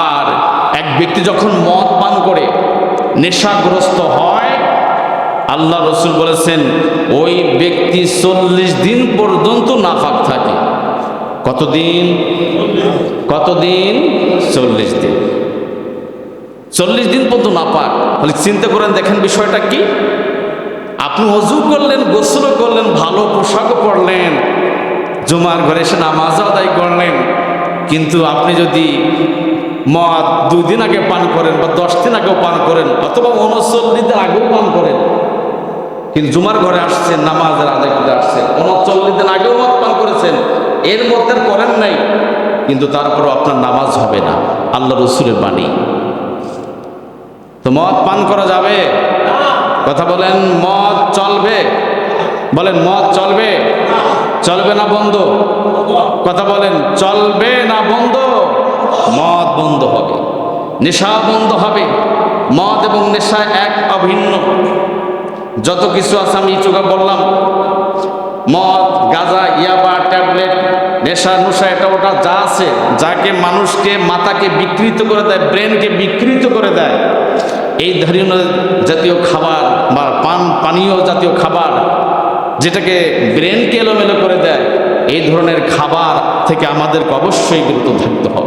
আর এক ব্যক্তি যখন মদ পান করে নেশাগ্রস্ত হয়, আল্লাহ রসুল বলেছেন ওই ব্যক্তি 40 দিন পর্যন্ত নাপাক থাকে। কতদিন? 40 দিন। 40 দিন পর্যন্ত নাপাক। তাহলে চিন্তা করেন, দেখেন বিষয়টা কি। আপনি ওযু করলেন, গোসল করলেন, ভালো পোশাকও পরলেন, জুমার ঘরে এসে নামাজও আদায় করলেন, কিন্তু আপনি যদি মদ 2 দিন আগে পান করেন বা 10 দিন আগেও পান করেন অথবা 39 দিন আগেও পান করেন, কিন্তু জুমার ঘরে আসছেন, নামাজের আদায় করতে আসছেন, 39 দিন আগেও মদ পান করেছেন, এর মধ্যে করেন নাই, কিন্তু তারপরও আপনার নামাজ হবে না। আল্লাহ রসুলের বাণী। তো মদ পান করা যাবে? কথা বলেন, মদ চলবে? বলেন, মদ চলবে? চলবে না বন্ধ? কথা বলেন, চলবে না বন্ধ? মদ বন্ধ হবে, নেশা বন্ধ হবে। মদ এবং নেশা এক অভিন্ন। যত কিছু আছে আমি চোখে বললাম, মদ, গাঁজা, ইয়াবা, ট্যাবলেট, নেশা নুশা, এটা ওটা যা আছে, যাকে মানুষকে মাথাকে বিকৃত করে দেয়, ব্রেনকে বিকৃত করে দেয়, এই ধরনের জাতীয় খাবার বা পানীয় জাতীয় খাবার যেটাকে ব্রেনকে এলোমেলো করে দেয়, এই ধরনের খাবার থেকে আমাদেরকে অবশ্যই বিরত থাকতে হবে।